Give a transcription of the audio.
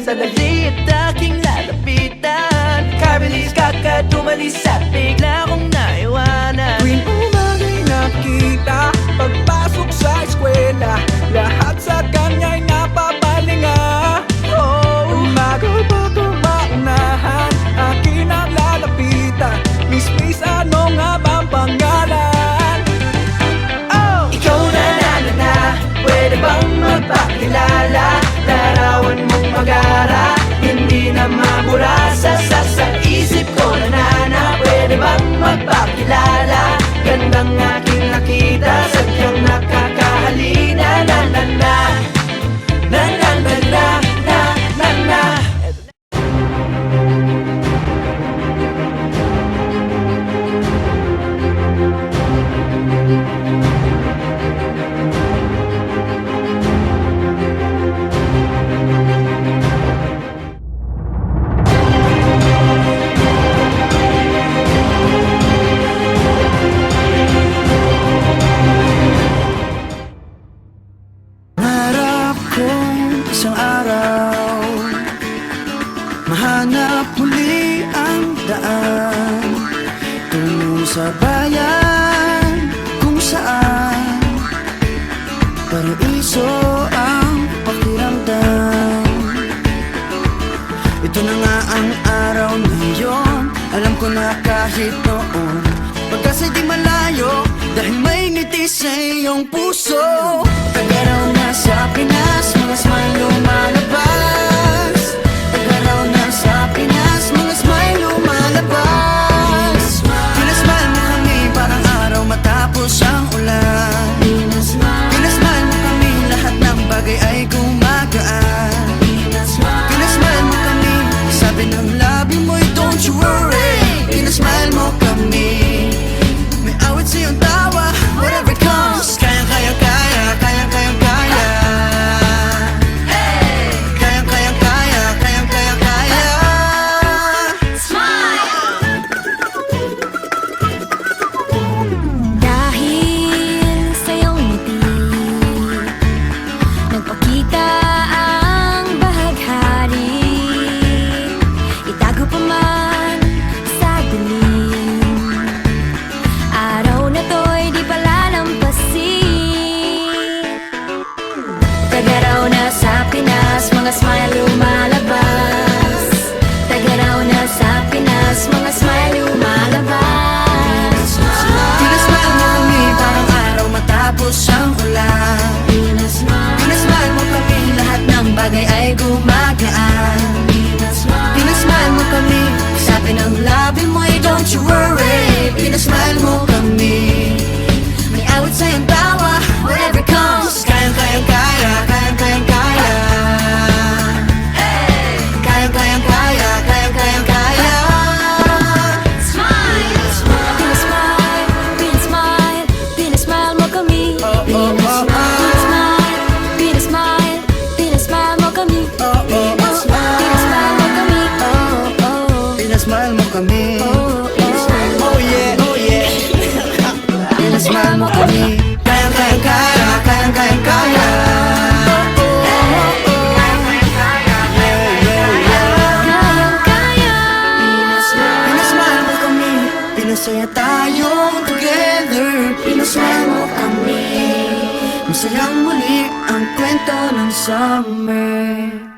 Sandali at aking lalapitan. Kabilis kakadumalis at bigla kong naiwanan. Tuwing umagay nakita, pagpasok sa eskwela, lahat sa kanya'y napapalinga. Umaga bago maunahan, akin ang lalapitan. Miss, ano nga bang pangalan? Ikaw na, pwede bang magpakilala? Larawan mong mag-ara, hindi na mabura sa isip ko na pwede bang magpakilala? Gandang aking nakita, sadyang nakakahalina. Isang araw, mahanap muli ang daan tungo sa bayan kung saan paraiso ang pakiramdam. Ito na nga ang araw na yun, alam ko na kahit noon pagkasa'y di malayo, dahil may ngiti sa iyong puso. Tagaraw na sa Pinas, mga smile lumalabas. Tagaraw na sa Pinas, mga smile lumalabas. Pinasmile mo kami parang araw matapos ang ulan. Pinasmile mo kami, lahat ng bagay ay gumagaan. Pinasmile mo kami, sabi ng labi mo'y don't you worry. Pinasmile mo kami, may awit sa iyong tawa, whatever comes. Kayang-kayang kaya, kayang-kayang kaya. Kayang-kayang kaya, kayang-kayang kaya. Smile! Dahil sa iyong ngiti, nagpakita ang bahaghari. Itago pa man sa dilim, araw na to'y di palalampasin. Tagaraw na sa Pinas, mga smile lumalabas. Tagaraw na sa Pinas, mga smile lumalabas. Pinasmile mo kami parang araw matapos ang ulan. Pinasmile mo kami, lahat ng bagay ay gumagaan. Pinasmile mo kami, sabi ng labi mo'y don't you worry. Pinasmile mo kami, may awit sa iyong tawa, whatever comes. Kayang-kayang kaya, kayang-kayang kaya. Kayang-kayang kaya, kayang-kayang kaya. Smile! Pinasmile, pinasmile, pinasmile mo kami. Pinasmile, pinasmile, pinasmile mo kami. Pinasmile mo kami. Pinasmile mo kami. Oh yeah, oh yeah. Pinasmile mo kami. Kayang-kayang kaya, kayang-kayang kaya. Pinasmile mo kami, pinasaya tayo together. Pinasmile mo kami, masayang muli ang kwento ng summer.